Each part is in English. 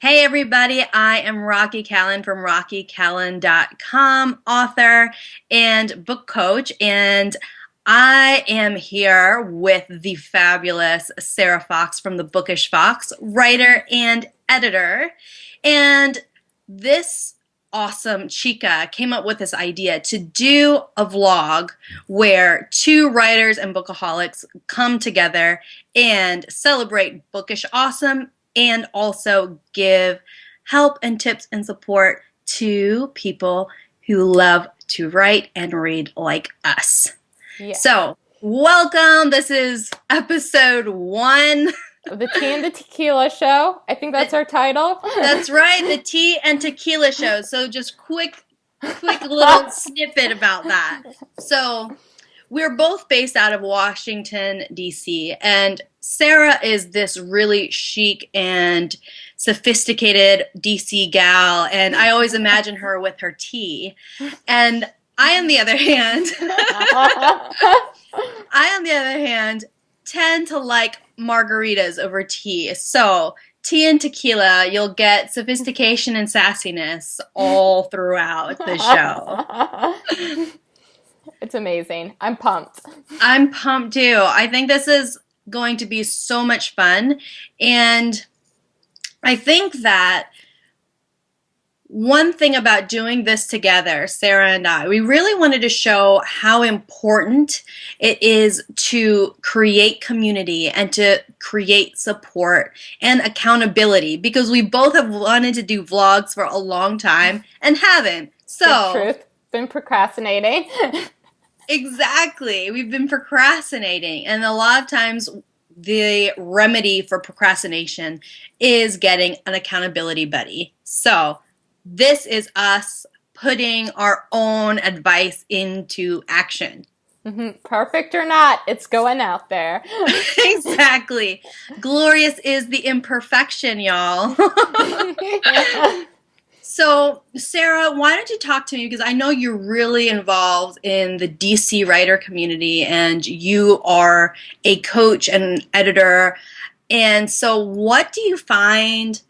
Hey everybody, I am Rocky Callan from rockycallan.com, author and book coach, and I am here with the fabulous Sarah Fox from the Bookish Fox, writer and editor. And this awesome chica came up with this idea to do a vlog where two writers and bookaholics come together and celebrate bookish awesome and also give help and tips and support to people who love to write and read like us. Yeah. So, welcome. This is episode 1 of the Tea and the Tequila Show. I think that's our title. That's right, the Tea and Tequila Show. So just quick little snippet about that. So we're both based out of Washington, D.C., and Sarah is this really chic and sophisticated D.C. gal, and I always imagine her with her tea. And I, on the other hand, tend to like margaritas over tea. So tea and tequila, you'll get sophistication and sassiness all throughout the show. It's amazing. I'm pumped. I'm pumped too. I think this is going to be so much fun. And I think that one thing about doing this together, Sarah and I, we really wanted to show how important it is to create community and to create support and accountability, because we both have wanted to do vlogs for a long time and haven't. So, good truth. Been procrastinating. Exactly. We've been procrastinating, and a lot of times the remedy for procrastination is getting an accountability buddy. So this is us putting our own advice into action. Mm-hmm. Perfect or not, it's going out there. Exactly. Glorious is the imperfection, y'all. So, Sarah, why don't you talk to me, because I know you're really involved in the DC writer community and you are a coach and editor. And so what do you find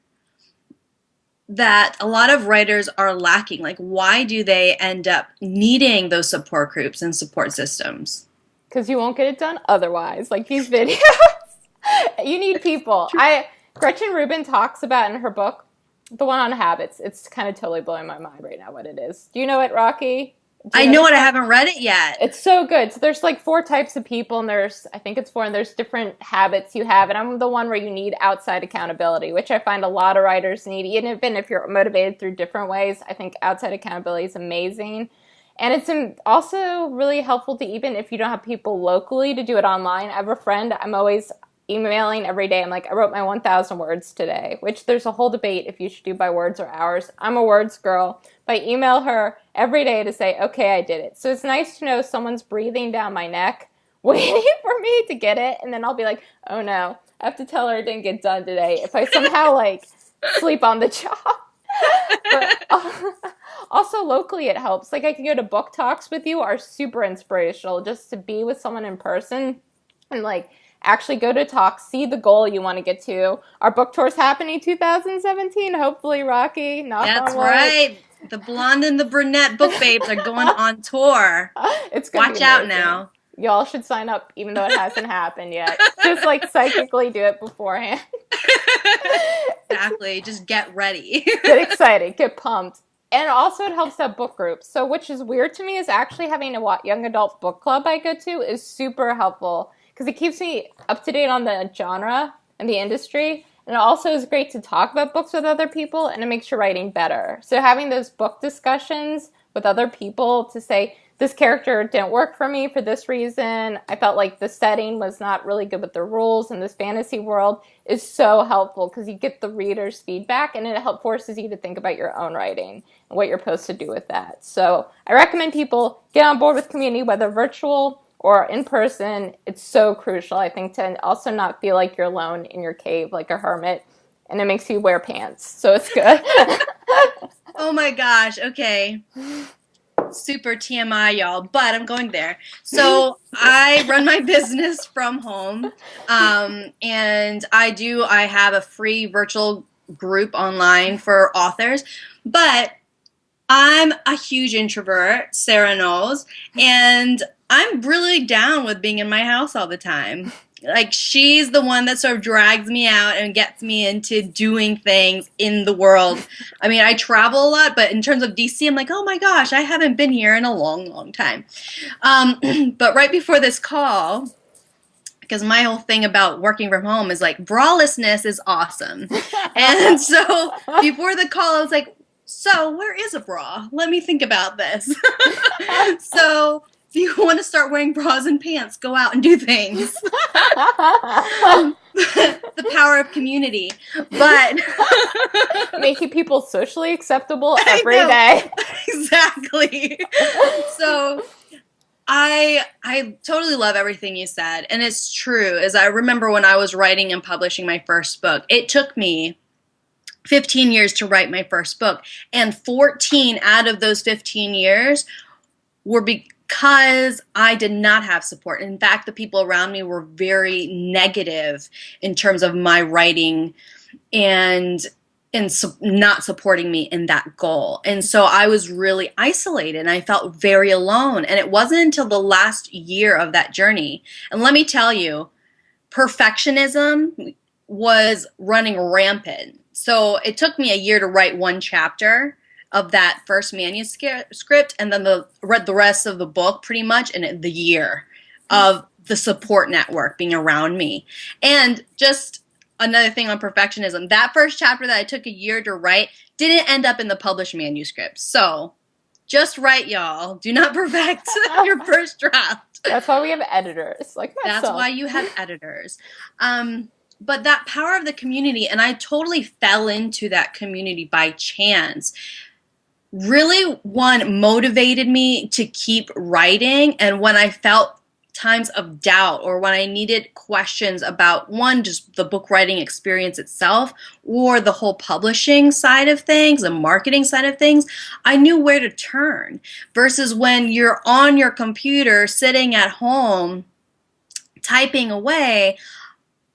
that a lot of writers are lacking? Like, why do they end up needing those support groups and support systems? Because you won't get it done otherwise, like these videos. You need people. Gretchen Rubin talks about in her book, the one on habits. It's kind of totally blowing my mind right now what it is. Do you know it, Rocky? I know it. I haven't read it yet. It's so good. So there's like 4 types of people, and I think it's 4, and there's different habits you have. And I'm the one where you need outside accountability, which I find a lot of writers need. Even if you're motivated through different ways, I think outside accountability is amazing. And it's also really helpful to, even if you don't have people locally, to do it online. I have a friend I'm always emailing every day. I'm like, I wrote my 1,000 words today, which there's a whole debate if you should do by words or hours. I'm a words girl, but I email her every day to say, okay, I did it. So it's nice to know someone's breathing down my neck, waiting for me to get it. And then I'll be like, oh no, I have to tell her it didn't get done today if I somehow like sleep on the job. But also locally it helps. Like, I can go to book talks with you, are super inspirational, just to be with someone in person and like actually go to talk, see the goal you want to get to. Our book tour's happening 2017, hopefully, Rocky. That's right. The blonde and the brunette book babes are going on tour. It's gonna Watch out now. Y'all should sign up even though it hasn't happened yet. Just like psychically do it beforehand. Exactly. Just get ready. Get excited. Get pumped. And also it helps to have book groups. So which is weird to me is actually having a young adult book club I go to is super helpful, because it keeps me up to date on the genre and the industry. And it also is great to talk about books with other people, and it makes your writing better. So having those book discussions with other people to say, this character didn't work for me for this reason, I felt like the setting was not really good with the rules in this fantasy world, is so helpful, because you get the reader's feedback, and it forces you to think about your own writing and what you're supposed to do with that. So I recommend people get on board with community, whether virtual or in person. It's so crucial, I think, to also not feel like you're alone in your cave like a hermit, and it makes you wear pants, so it's good. Oh my gosh, okay. Super TMI, y'all, but I'm going there. So I run my business from home, and I have a free virtual group online for authors, but I'm a huge introvert, Sarah knows, and I'm really down with being in my house all the time. Like, she's the one that sort of drags me out and gets me into doing things in the world. I mean, I travel a lot, but in terms of DC, I'm like, oh my gosh, I haven't been here in a long, long time. But right before this call, because my whole thing about working from home is like, bralessness is awesome. And so before the call, I was like, so where is a bra? Let me think about this. So if you want to start wearing bras and pants, go out and do things. The power of community. But making people socially acceptable every day. Exactly. So I totally love everything you said, and it's true. As I remember when I was writing and publishing my first book, it took me 15 years to write my first book, and 14 out of those 15 years were because I did not have support. In fact, the people around me were very negative in terms of my writing and not supporting me in that goal. And so I was really isolated and I felt very alone. And it wasn't until the last year of that journey. And let me tell you, perfectionism was running rampant. So it took me a year to write one chapter of that first manuscript, and then read the rest of the book pretty much in the year of the support network being around me. And just another thing on perfectionism, that first chapter that I took a year to write didn't end up in the published manuscript. So just write, y'all. Do not perfect your first draft. That's why we have editors like myself. That's why you have editors. But that power of the community, and I totally fell into that community by chance, really, one, motivated me to keep writing. And when I felt times of doubt or when I needed questions about, one, just the book writing experience itself or the whole publishing side of things, the marketing side of things, I knew where to turn. Versus when you're on your computer sitting at home typing away,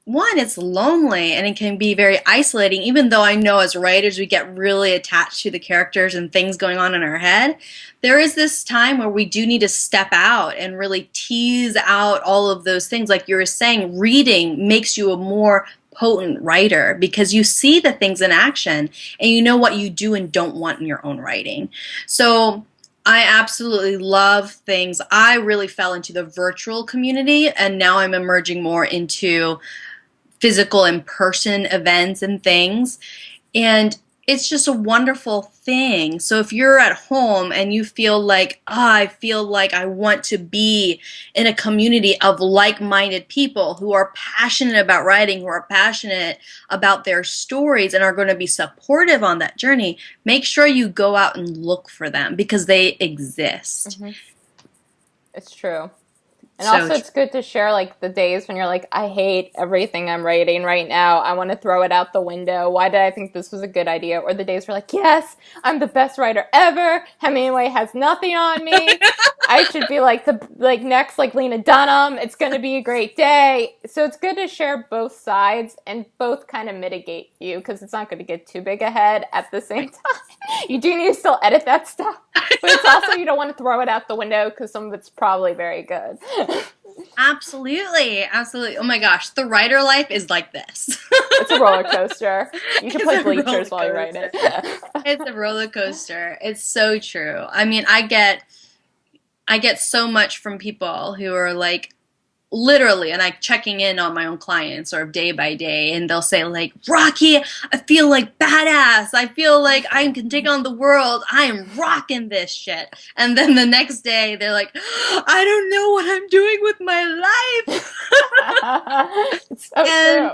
one, it's lonely and it can be very isolating, even though I know as writers we get really attached to the characters and things going on in our head. There is this time where we do need to step out and really tease out all of those things. Like you were saying, reading makes you a more potent writer because you see the things in action and you know what you do and don't want in your own writing. So I absolutely love things. I really fell into the virtual community, and now I'm emerging more into physical in-person events and things, and it's just a wonderful thing. So if you're at home and you feel like, I feel like I want to be in a community of like-minded people who are passionate about writing, who are passionate about their stories and are going to be supportive on that journey, make sure you go out and look for them because they exist. Mm-hmm. It's true. And So also it's good to share like the days when you're like, I hate everything I'm writing right now. I want to throw it out the window. Why did I think this was a good idea? Or the days where like, yes, I'm the best writer ever. Hemingway has nothing on me. I should be like next like Lena Dunham. It's going to be a great day. So it's good to share both sides and both kind of mitigate you because it's not going to get too big ahead at the same time. You do need to still edit that stuff. But it's also you don't want to throw it out the window because some of it's probably very good. Absolutely. Absolutely. Oh my gosh. The writer life is like this. It's a roller coaster. You can play bleachers while you write it. It's a roller coaster. It's so true. I mean, I get so much from people who are like, literally, and like checking in on my own clients or day by day, and they'll say like, Rocky, I feel like badass. I feel like I can take on the world. I am rocking this shit. And then the next day they're like, I don't know what I'm doing with my life. It's so true.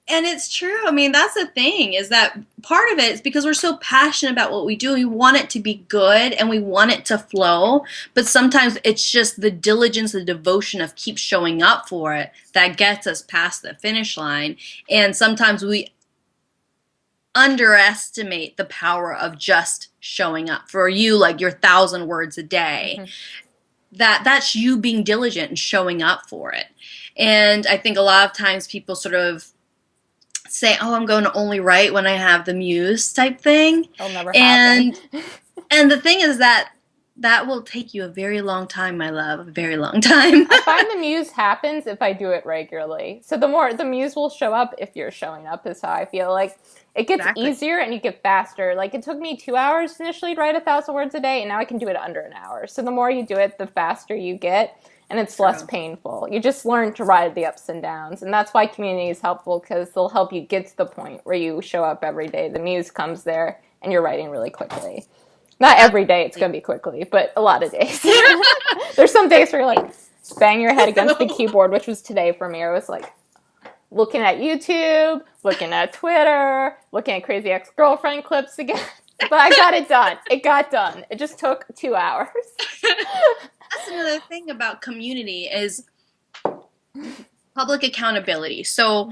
And it's true. I mean, that's the thing, is that part of it is because we're so passionate about what we do. We want it to be good and we want it to flow. But sometimes it's just the diligence, the devotion of keep showing up for it that gets us past the finish line. And sometimes we underestimate the power of just showing up. For you, like your 1,000 words a day, that's you being diligent and showing up for it. And I think a lot of times people sort of say, oh, I'm going to only write when I have the muse type thing. It'll never happen. And and the thing is that that will take you a very long time, my love, a very long time. I find the muse happens if I do it regularly. So the more the muse will show up if you're showing up is how I feel. Like it gets Exactly. easier and you get faster. Like it took me 2 hours initially to write 1,000 words a day, and now I can do it under an hour. So the more you do it, the faster you get, and it's less True. painful. You just learn to ride the ups and downs, and that's why community is helpful because they'll help you get to the point where you show up every day. The muse comes there, and you're writing really quickly. Not every day it's going to be quickly, but a lot of days. There's some days where you're like, bang your head against the keyboard, which was today for me. I was like looking at YouTube, looking at Twitter, looking at crazy ex-girlfriend clips again. But I got it done. It got done. It just took 2 hours. That's another thing about community is public accountability. So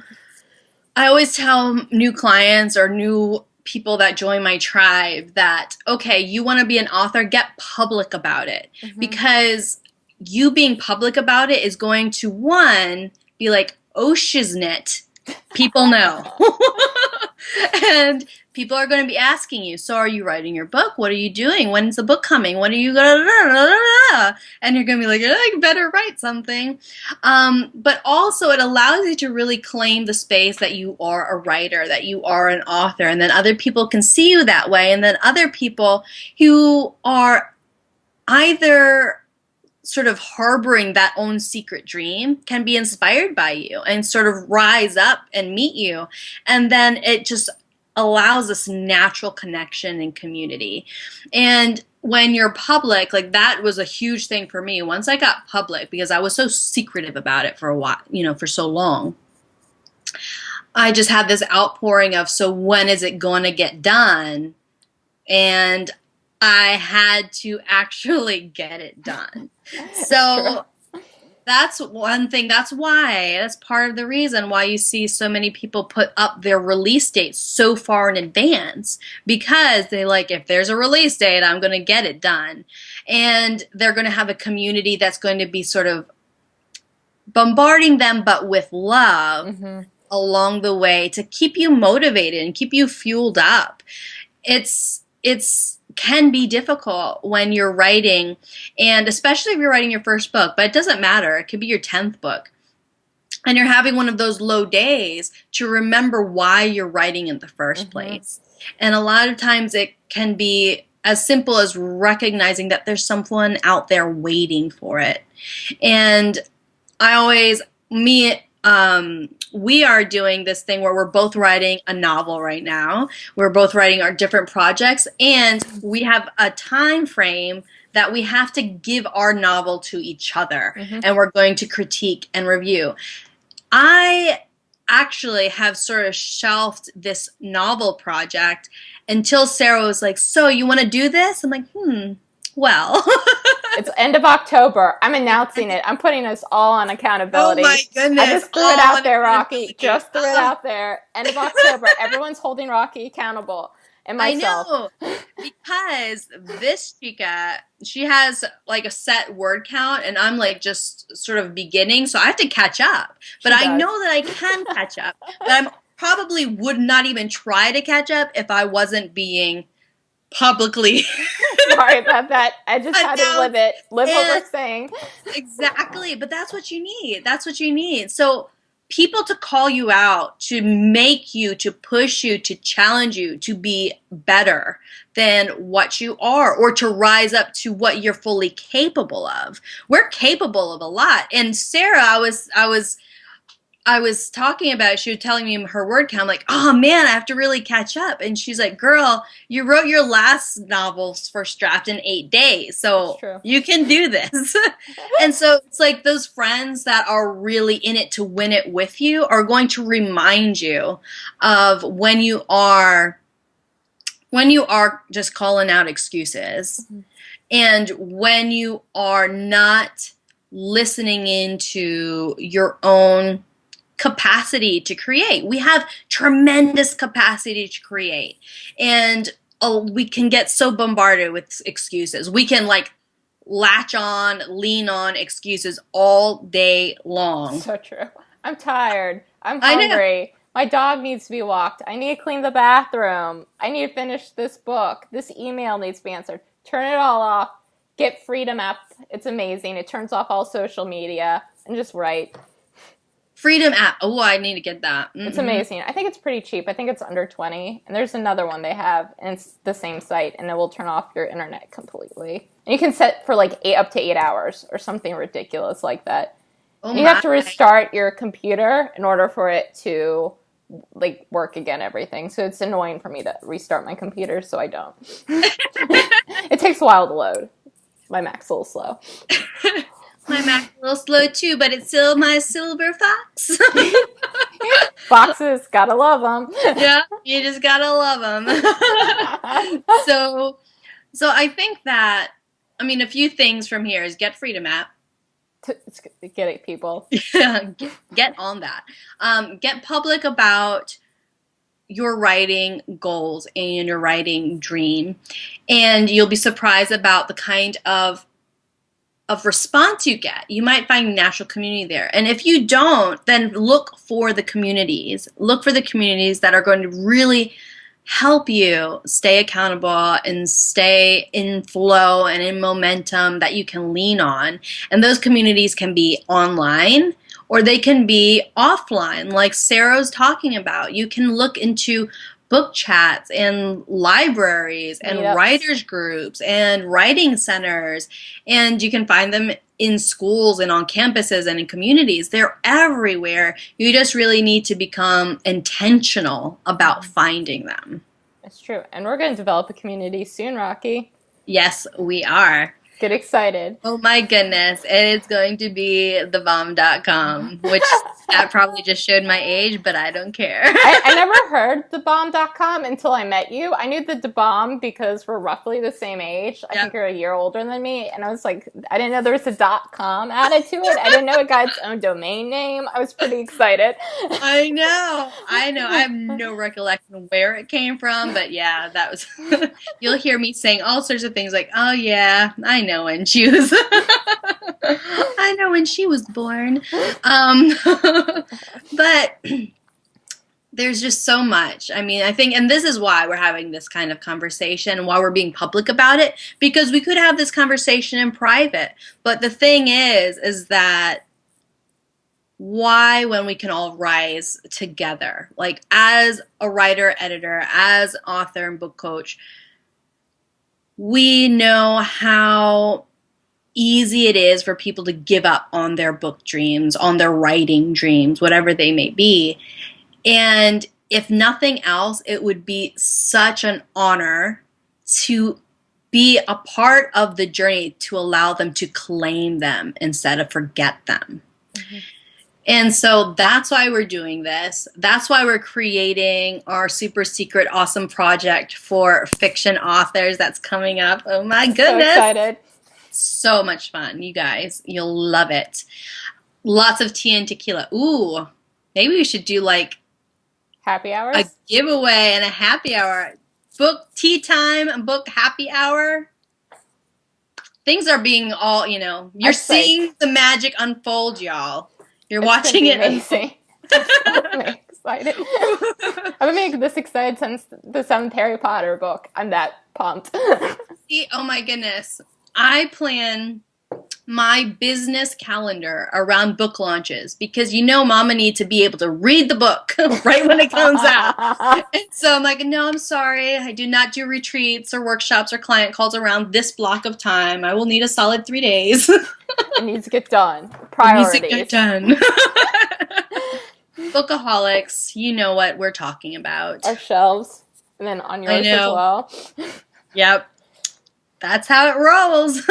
I always tell new clients or new people that join my tribe that, okay, you want to be an author, get public about it. Mm-hmm. Because you being public about it is going to, one, be like, oh, shiznit, people know. And people are going to be asking you, so are you writing your book? What are you doing? When's the book coming? When are you going to... And you're going to be like, I better write something. But also it allows you to really claim the space that you are a writer, that you are an author, and then other people can see you that way. And then other people who are either sort of harboring that own secret dream can be inspired by you and sort of rise up and meet you. And then it just allows this natural connection and community. And when you're public, like that was a huge thing for me. Once I got public, because I was so secretive about it for a while, for so long, I just had this outpouring of, so when is it going to get done? And I had to actually get it done. So that's one thing. That's part of the reason why you see so many people put up their release dates so far in advance, because they like, if there's a release date, I'm going to get it done. And they're going to have a community that's going to be sort of bombarding them, but with love along the way to keep you motivated and keep you fueled up. It's can be difficult when you're writing, and especially if you're writing your first book, but it doesn't matter. It could be your 10th book. And you're having one of those low days to remember why you're writing in the first place. And a lot of times it can be as simple as recognizing that there's someone out there waiting for it. And we are doing this thing where we're both writing a novel right now. We're both writing our different projects, and we have a time frame that we have to give our novel to each other, and we're going to critique and review. I actually have sort of shelved this novel project until Sarah was like, so you want to do this? I'm like, well. It's end of October. I'm announcing it. I'm putting us all on accountability. Oh my goodness. I just threw it out there, Rocky. Just threw it out there. End of October. Everyone's holding Rocky accountable. And myself. I know. Because this chica, she has like a set word count, and I'm like just sort of beginning, so I have to catch up. But I know that I can catch up. But I probably would not even try to catch up if I wasn't being publicly. Sorry about that. I just had to live what we're saying. Exactly. But that's what you need. That's what you need. So people to call you out, to make you, to push you, to challenge you, to be better than what you are, or to rise up to what you're fully capable of. We're capable of a lot. And Sarah, I was talking about it. She was telling me her word count. I'm like, oh man, I have to really catch up. And she's like, girl, you wrote your last novel's first draft in 8 days. So you can do this. And so it's like those friends that are really in it to win it with you are going to remind you of when you are just calling out excuses, and when you are not listening into your own capacity to create. We have tremendous capacity to create, and we can get so bombarded with excuses. We can like latch on, lean on excuses all day long. So true. I'm tired. I'm hungry. My dog needs to be walked. I need to clean the bathroom. I need to finish this book. This email needs to be answered. Turn it all off. Get Freedom app. It's amazing. It turns off all social media and just write. Freedom app. Oh, I need to get that. It's amazing. I think it's pretty cheap. I think it's under 20. And there's another one they have, and it's the same site, and it will turn off your internet completely. And you can set for like up to 8 hours or something ridiculous like that. Oh you have to restart your computer in order for it to like work again, everything. So it's annoying for me to restart my computer, so I don't. It takes a while to load. My Mac's a little slow. My Mac's a little slow too, but it's still my silver fox. Foxes, gotta love them. Yeah, you just gotta love them. So I think that, I mean, a few things from here is get Freedom app. Get it, people. Yeah, get on that. Get public about your writing goals and your writing dream, and you'll be surprised about the kind of response you get. You might find a natural community there. And if you don't, then look for the communities. Look for the communities that are going to really help you stay accountable and stay in flow and in momentum that you can lean on. And those communities can be online or they can be offline, like Sarah's talking about. You can look into book chats and libraries and writers groups and writing centers, and you can find them in schools and on campuses and in communities. They're everywhere. You just really need to become intentional about finding them. It's true. And we're going to develop a community soon, Rocky. Yes, we are. Get excited. Oh my goodness. It's going to be thebomb.com, which that probably just showed my age, but I don't care. I never heard thebomb.com until I met you. I knew the bomb because we're roughly the same age. I think you're a year older than me. And I was like, I didn't know there was a .com added to it. I didn't know it got its own domain name. I was pretty excited. I know. I have no recollection where it came from, but yeah, that was, you'll hear me saying all sorts of things like, oh yeah, I know when she was I know when she was born. But there's just so much. I mean, I think, and this is why we're having this kind of conversation, why we're being public about it, because we could have this conversation in private. But the thing is that why, when we can all rise together, like as a writer, editor, as author and book coach, we know how easy it is for people to give up on their book dreams, on their writing dreams, whatever they may be. And if nothing else, it would be such an honor to be a part of the journey, to allow them to claim them instead of forget them. Mm-hmm. And so that's why we're doing this. That's why we're creating our super secret awesome project for fiction authors that's coming up. Oh my goodness. So excited. So much fun, you guys. You'll love it. Lots of tea and tequila. Ooh, maybe we should do like happy hours? A giveaway and a happy hour. Book tea time and book happy hour. Things are being all, you're seeing the magic unfold, y'all. You're watching it. Amazing. I'm excited. I've been this excited since the 7th Harry Potter book. I'm that pumped. See, oh my goodness. I plan my business calendar around book launches because Mama needs to be able to read the book right when it comes out. And so I'm like, no, I'm sorry. I do not do retreats or workshops or client calls around this block of time. I will need a solid 3 days. It needs to get done. Priorities. It needs to get done. Bookaholics, you know what we're talking about. Our shelves. And then on yours as well. Yep. That's how it rolls.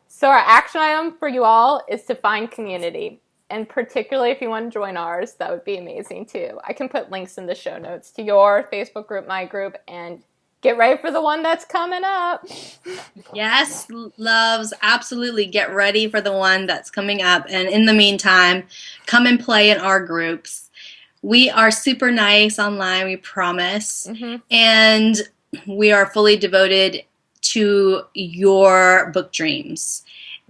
So our action item for you all is to find community. And particularly if you want to join ours, that would be amazing too. I can put links in the show notes to your Facebook group, my group, and get ready for the one that's coming up. Yes, loves, absolutely. Get ready for the one that's coming up. And in the meantime, come and play in our groups. We are super nice online, we promise. Mm-hmm. And we are fully devoted to your book dreams.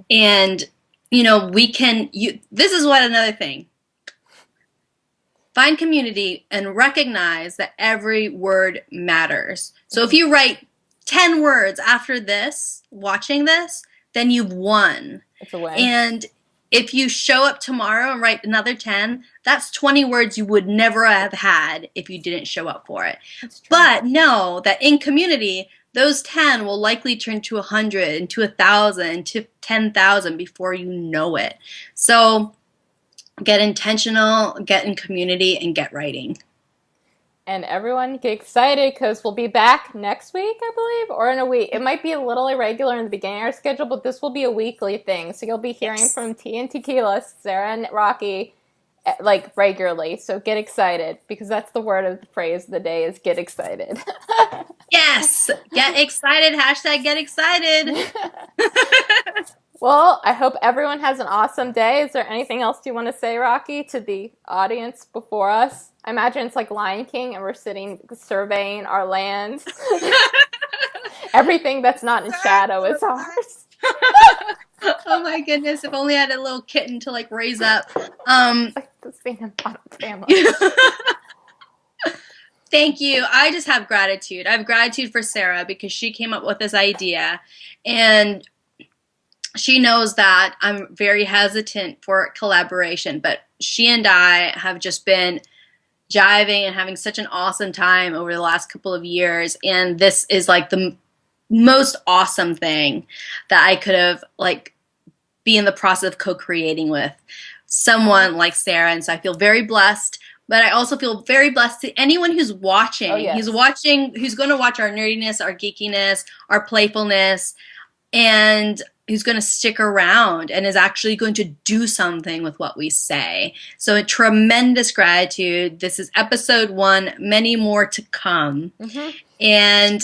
And, this is another thing. find community and recognize that every word matters. So if you write 10 words after this, watching this, then you've won. It's a win. And if you show up tomorrow and write another 10, that's 20 words you would never have had if you didn't show up for it. But know that in community, those 10 will likely turn to 100 and to 1,000 and to 10,000 before you know it. So get intentional, get in community, and get writing. And everyone get excited because we'll be back next week, I believe, or in a week. It might be a little irregular in the beginning of our schedule, but this will be a weekly thing. So you'll be hearing from Tea and Tequila, Sarah and Rocky, like regularly. So get excited, because that's the word of the phrase of the day is get excited. Yes, get excited. Hashtag get excited. Well, I hope everyone has an awesome day. Is there anything else you want to say, Rocky, to the audience before us? I imagine it's like Lion King and we're sitting surveying our land. Everything that's not in shadow is ours. Oh my goodness, if only I had a little kitten to like raise up. Like the Sand Bottom family. Thank you. I just have gratitude. I have gratitude for Sarah because she came up with this idea, and she knows that I'm very hesitant for collaboration, but she and I have just been jiving and having such an awesome time over the last couple of years, and this is like the most awesome thing that I could have like be in the process of co-creating with someone like Sarah, and so I feel very blessed. But I also feel very blessed to anyone who's watching. Oh, yes. Who's going to watch our nerdiness, our geekiness, our playfulness, and who's going to stick around and is actually going to do something with what we say. So a tremendous gratitude. This is episode 1, many more to come. Mm-hmm. And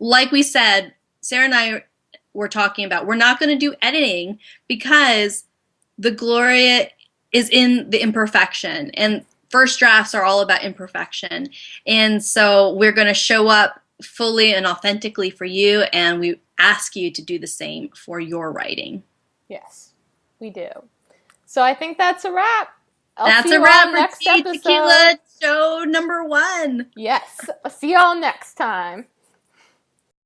like we said, Sarah and I were talking about, we're not going to do editing because the glory is in the imperfection. And first drafts are all about imperfection. And so we're going to show up fully and authentically for you, and we ask you to do the same for your writing. Yes, we do. So I think that's a wrap. That's a wrap for Tea Tequila show number 1. Yes. I'll see y'all next time.